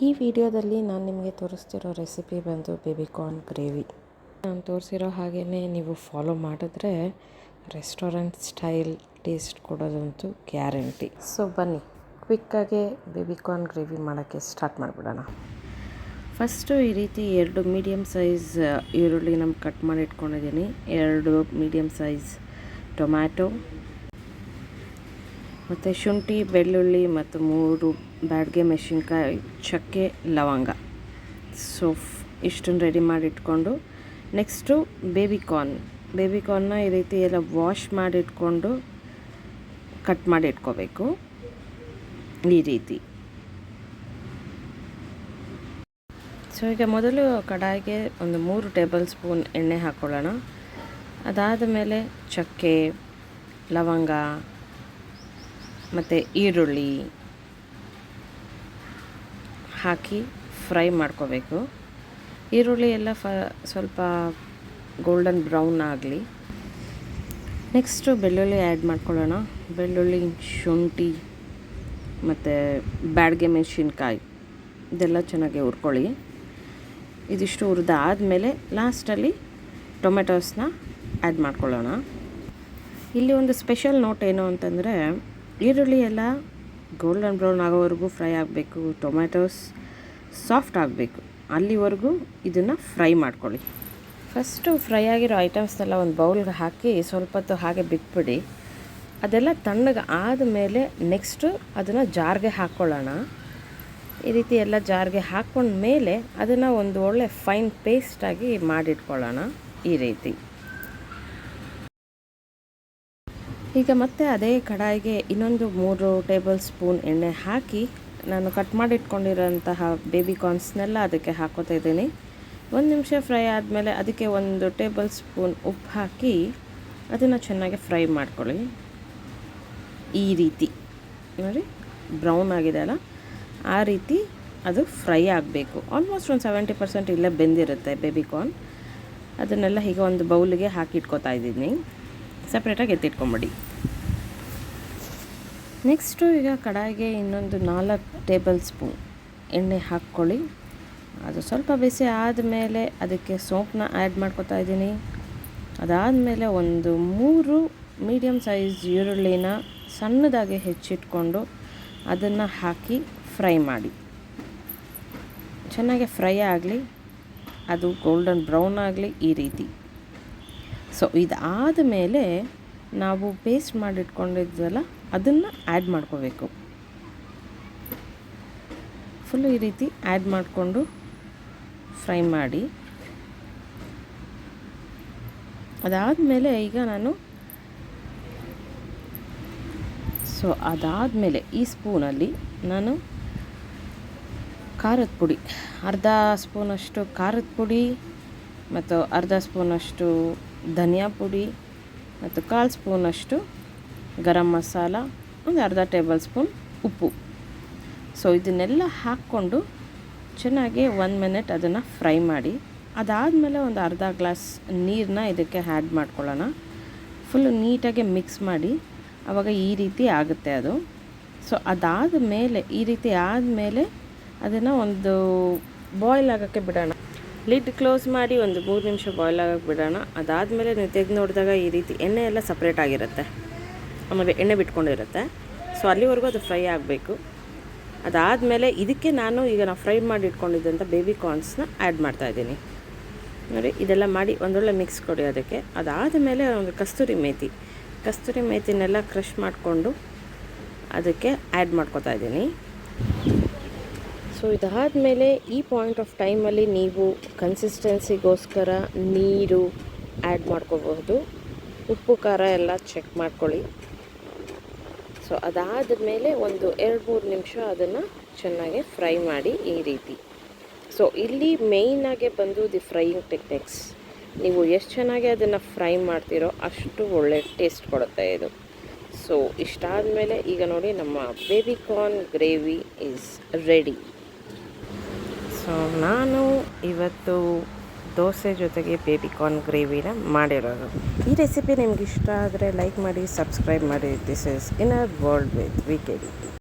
ಈ ವಿಡಿಯೋದಲ್ಲಿ ನಾನು ನಿಮಗೆ ತೋರಿಸ್ತಿರೋ ರೆಸಿಪಿ ಬಂದು ಬೇಬಿಕಾರ್ನ್ ಗ್ರೇವಿ. ನಾನು ತೋರಿಸಿರೋ ಹಾಗೇ ನೀವು ಫಾಲೋ ಮಾಡಿದ್ರೆ ರೆಸ್ಟೋರೆಂಟ್ ಸ್ಟೈಲ್ ಟೇಸ್ಟ್ ಕೊಡೋದಂತೂ ಗ್ಯಾರಂಟಿ. ಸೊ ಬನ್ನಿ ಕ್ವಿಕ್ಕಾಗೆ ಬೇಬಿಕಾರ್ನ್ ಗ್ರೇವಿ ಮಾಡೋಕ್ಕೆ ಸ್ಟಾರ್ಟ್ ಮಾಡಿಬಿಡೋಣ. ಫಸ್ಟು ಈ ರೀತಿ 2 ಮೀಡಿಯಮ್ ಸೈಜ್ ಈರುಳ್ಳಿನ ಕಟ್ ಮಾಡಿ ಇಟ್ಕೊಂಡಿದ್ದೀನಿ, 2 ಮೀಡಿಯಮ್ ಸೈಜ್ ಟೊಮ್ಯಾಟೊ ಮತ್ತು ಶುಂಠಿ, ಬೆಳ್ಳುಳ್ಳಿ ಮತ್ತು 3 ಬ್ಯಾಡಗೆ ಮೆಣಸಿನ್ಕಾಯಿ, ಚಕ್ಕೆ, ಲವಂಗ. ಸೊ ಇಷ್ಟನ್ನು ರೆಡಿ ಮಾಡಿ ಇಟ್ಕೊಂಡು ನೆಕ್ಸ್ಟು ಬೇಬಿಕಾರ್ನ್ನ ಈ ರೀತಿ ಎಲ್ಲ ವಾಶ್ ಮಾಡಿ ಇಟ್ಕೊಂಡು ಕಟ್ ಮಾಡಿ ಇಟ್ಕೋಬೇಕು ಈ ರೀತಿ. ಸೊ ಈಗ ಮೊದಲು ಕಡಾಯಿಗೆ ಒಂದು 3 ಟೇಬಲ್ ಸ್ಪೂನ್ ಎಣ್ಣೆ ಹಾಕ್ಕೊಳ್ಳೋಣ. ಅದಾದ ಮೇಲೆ ಚಕ್ಕೆ, ಲವಂಗ ಮತ್ತು ಈರುಳ್ಳಿ ಹಾಕಿ ಫ್ರೈ ಮಾಡ್ಕೋಬೇಕು. ಈರುಳ್ಳಿ ಎಲ್ಲ ಸ್ವಲ್ಪ ಗೋಲ್ಡನ್ ಬ್ರೌನ್ ಆಗಲಿ. ನೆಕ್ಸ್ಟು ಬೆಳ್ಳುಳ್ಳಿ ಆ್ಯಡ್ ಮಾಡ್ಕೊಳ್ಳೋಣ. ಬೆಳ್ಳುಳ್ಳಿ, ಶುಂಠಿ ಮತ್ತು ಬ್ಯಾಡಗೆ ಮೆಣಸಿನ್ಕಾಯಿ ಇದೆಲ್ಲ ಚೆನ್ನಾಗಿ ಹುರ್ಕೊಳ್ಳಿ. ಇದಿಷ್ಟು ಹುರಿದಾದ್ಮೇಲೆ ಲಾಸ್ಟಲ್ಲಿ ಟೊಮೆಟೋಸ್ನ ಆ್ಯಡ್ ಮಾಡ್ಕೊಳ್ಳೋಣ. ಇಲ್ಲಿ ಒಂದು ಸ್ಪೆಷಲ್ ನೋಟ್ ಏನು ಅಂತಂದರೆ, ಈರುಳ್ಳಿ ಎಲ್ಲ ಗೋಲ್ಡನ್ ಬ್ರೌನ್ ಆಗೋವರೆಗೂ ಫ್ರೈ ಆಗಬೇಕು, ಟೊಮೆಟೋಸ್ ಸಾಫ್ಟ್ ಆಗಬೇಕು, ಅಲ್ಲಿವರೆಗೂ ಇದನ್ನು ಫ್ರೈ ಮಾಡ್ಕೊಳ್ಳಿ. ಫಸ್ಟು ಫ್ರೈ ಆಗಿರೋ ಐಟಮ್ಸ್ನೆಲ್ಲ ಒಂದು ಬೌಲ್ಗೆ ಹಾಕಿ ಸ್ವಲ್ಪ ಹೊತ್ತು ಹಾಗೆ ಬಿಟ್ಬಿಡಿ. ಅದೆಲ್ಲ ತಣ್ಣಗೆ ಆದಮೇಲೆ ನೆಕ್ಸ್ಟು ಅದನ್ನು ಜಾರ್ಗೆ ಹಾಕ್ಕೊಳ್ಳೋಣ. ಈ ರೀತಿ ಎಲ್ಲ ಜಾರ್ಗೆ ಹಾಕ್ಕೊಂಡ್ಮೇಲೆ ಅದನ್ನು ಒಂದು ಒಳ್ಳೆ ಫೈನ್ ಪೇಸ್ಟಾಗಿ ಮಾಡಿಟ್ಕೊಳ್ಳೋಣ ಈ ರೀತಿ. ಈಗ ಮತ್ತೆ ಅದೇ ಕಡಾಯಿಗೆ ಇನ್ನೊಂದು 3 ಟೇಬಲ್ ಸ್ಪೂನ್ ಎಣ್ಣೆ ಹಾಕಿ ನಾನು ಕಟ್ ಮಾಡಿ ಇಟ್ಕೊಂಡಿರೋಂತಹ ಬೇಬಿಕಾರ್ನ್ಸ್ನೆಲ್ಲ ಅದಕ್ಕೆ ಹಾಕೋತಾ ಇದ್ದೀನಿ. 1 ನಿಮಿಷ ಫ್ರೈ ಆದಮೇಲೆ ಅದಕ್ಕೆ 1 ಟೇಬಲ್ ಸ್ಪೂನ್ ಉಪ್ಪು ಹಾಕಿ ಅದನ್ನು ಚೆನ್ನಾಗಿ ಫ್ರೈ ಮಾಡ್ಕೊಳ್ಳಿ ಈ ರೀತಿ. ನೋಡಿ ಬ್ರೌನ್ ಆಗಿದೆ ಅಲ್ಲ, ಆ ರೀತಿ ಅದು ಫ್ರೈ ಆಗಬೇಕು. ಆಲ್ಮೋಸ್ಟ್ ಒಂದು 70% ಇಲ್ಲೇ ಬೆಂದಿರುತ್ತೆ ಬೇಬಿಕಾರ್ನ್. ಅದನ್ನೆಲ್ಲ ಈಗ ಒಂದು ಬೌಲಿಗೆ ಹಾಕಿ ಇಟ್ಕೋತಾ ಇದ್ದೀನಿ, ಸಪ್ರೇಟಾಗಿ ಎತ್ತಿಟ್ಕೊಂಬಿಡಿ. ನೆಕ್ಸ್ಟು ಈಗ ಕಡಾಯಿಗೆ ಇನ್ನೊಂದು 4 ಟೇಬಲ್ ಸ್ಪೂನ್ ಎಣ್ಣೆ ಹಾಕ್ಕೊಳ್ಳಿ. ಅದು ಸ್ವಲ್ಪ ಬಿಸಿ ಆದಮೇಲೆ ಅದಕ್ಕೆ ಸೋಂಪನ್ನ ಆ್ಯಡ್ ಮಾಡ್ಕೊತಾ ಇದ್ದೀನಿ. ಅದಾದಮೇಲೆ ಒಂದು 3 ಮೀಡಿಯಮ್ ಸೈಜ್ ಈರುಳ್ಳಿನ ಸಣ್ಣದಾಗಿ ಹೆಚ್ಚಿಟ್ಕೊಂಡು ಅದನ್ನು ಹಾಕಿ ಫ್ರೈ ಮಾಡಿ. ಚೆನ್ನಾಗಿ ಫ್ರೈ ಆಗಲಿ, ಅದು ಗೋಲ್ಡನ್ ಬ್ರೌನ್ ಆಗಲಿ ಈ ರೀತಿ. ಸೊ ಇದಾದ ಮೇಲೆ ನಾವು ಪೇಸ್ಟ್ ಮಾಡಿಟ್ಕೊಂಡಿದ್ವಲ್ಲ ಅದನ್ನು ಆ್ಯಡ್ ಮಾಡ್ಕೋಬೇಕು. ಫುಲ್ಲು ಈ ರೀತಿ ಆ್ಯಡ್ ಮಾಡಿಕೊಂಡು ಫ್ರೈ ಮಾಡಿ. ಅದಾದಮೇಲೆ ಈಗ ಅದಾದಮೇಲೆ ಈ ಸ್ಪೂನಲ್ಲಿ ನಾನು ಖಾರದ ಪುಡಿ, ಅರ್ಧ ಸ್ಪೂನಷ್ಟು ಖಾರದ ಪುಡಿ ಮತ್ತು ಅರ್ಧ ಸ್ಪೂನಷ್ಟು ಧನಿಯಾ ಪುಡಿ ಮತ್ತು 1/4 ಸ್ಪೂನಷ್ಟು ಗರಂ ಮಸಾಲ, ಒಂದು ಅರ್ಧ ಟೇಬಲ್ ಸ್ಪೂನ್ ಉಪ್ಪು. ಸೊ ಇದನ್ನೆಲ್ಲ ಹಾಕ್ಕೊಂಡು ಚೆನ್ನಾಗಿ 1 ಮಿನಿಟ್ ಅದನ್ನು ಫ್ರೈ ಮಾಡಿ. ಅದಾದಮೇಲೆ ಒಂದು ಅರ್ಧ ಗ್ಲಾಸ್ ನೀರನ್ನ ಇದಕ್ಕೆ ಆ್ಯಡ್ ಮಾಡ್ಕೊಳ್ಳೋಣ. ಫುಲ್ಲು ನೀಟಾಗಿ ಮಿಕ್ಸ್ ಮಾಡಿ, ಆವಾಗ ಈ ರೀತಿ ಆಗುತ್ತೆ ಅದು. ಸೊ ಅದಾದ ಮೇಲೆ ಈ ರೀತಿ ಆದಮೇಲೆ ಅದನ್ನು ಒಂದು ಬಾಯ್ಲ್ ಆಗೋಕ್ಕೆ ಬಿಡೋಣ. ಲಿಡ್ ಕ್ಲೋಸ್ ಮಾಡಿ ಒಂದು 3 ನಿಮಿಷ ಬಾಯ್ಲ್ ಆಗೋಕ್ಕೆ ಬಿಡೋಣ. ಅದಾದಮೇಲೆ ನೀವು ತೆಗೆದು ನೋಡಿದಾಗ ಈ ರೀತಿ ಎಣ್ಣೆ ಎಲ್ಲ ಸಪ್ರೇಟ್ ಆಗಿರುತ್ತೆ, ಆಮೇಲೆ ಎಣ್ಣೆ ಬಿಟ್ಕೊಂಡಿರುತ್ತೆ. ಸೊ ಅಲ್ಲಿವರೆಗೂ ಅದು ಫ್ರೈ ಆಗಬೇಕು. ಅದಾದಮೇಲೆ ಇದಕ್ಕೆ ನಾನು ಫ್ರೈ ಮಾಡಿ ಇಟ್ಕೊಂಡಿದ್ದಂಥ ಬೇಬಿಕಾರ್ನ್ಸ್ನ ಆ್ಯಡ್ ಮಾಡ್ತಾಯಿದ್ದೀನಿ. ನೋಡಿ ಇದೆಲ್ಲ ಮಾಡಿ ಒಂದೊಳ್ಳೆ ಮಿಕ್ಸ್ ಕೊಡಿ ಅದಕ್ಕೆ. ಅದಾದಮೇಲೆ ಒಂದು ಕಸ್ತೂರಿ ಮೇಥಿನೆಲ್ಲ ಕ್ರಷ್ ಮಾಡಿಕೊಂಡು ಅದಕ್ಕೆ ಆ್ಯಡ್ ಮಾಡ್ಕೊತಾ ಇದ್ದೀನಿ. ಸೊ ಇದಾದಮೇಲೆ ಈ ಪಾಯಿಂಟ್ ಆಫ್ ಟೈಮಲ್ಲಿ ನೀವು ಕನ್ಸಿಸ್ಟೆನ್ಸಿಗೋಸ್ಕರ ನೀರು ಆ್ಯಡ್ ಮಾಡ್ಕೋಬಹುದು. ಉಪ್ಪು ಖಾರ ಎಲ್ಲ ಚೆಕ್ ಮಾಡ್ಕೊಳ್ಳಿ. ಸೊ ಅದಾದಮೇಲೆ ಒಂದು 2-3 ನಿಮಿಷ ಅದನ್ನು ಚೆನ್ನಾಗಿ ಫ್ರೈ ಮಾಡಿ ಈ ರೀತಿ. ಸೊ ಇಲ್ಲಿ ಮೇಯ್ನಾಗೆ ಬಂದು ದಿ ಫ್ರೈಯಿಂಗ್ ಟೆಕ್ನಿಕ್ಸ್. ನೀವು ಎಷ್ಟು ಚೆನ್ನಾಗಿ ಅದನ್ನು ಫ್ರೈ ಮಾಡ್ತೀರೋ ಅಷ್ಟು ಒಳ್ಳೆ ಟೇಸ್ಟ್ ಕೊಡುತ್ತೆ ಇದು. ಸೊ ಇಷ್ಟಾದಮೇಲೆ ಈಗ ನೋಡಿ ನಮ್ಮ baby corn gravy is ready. So ನಾನು ಇವತ್ತು ದೋಸೆ ಜೊತೆಗೆ ಬೇಬಿಕಾರ್ನ್ ಗ್ರೇವಿನ ಮಾಡಿರೋದು. ಈ ರೆಸಿಪಿ ನಿಮ್ಗೆ ಇಷ್ಟ ಆದರೆ ಲೈಕ್ ಮಾಡಿ, ಸಬ್ಸ್ಕ್ರೈಬ್ ಮಾಡಿ. This is in a world with ವಿಕೆಡಿ.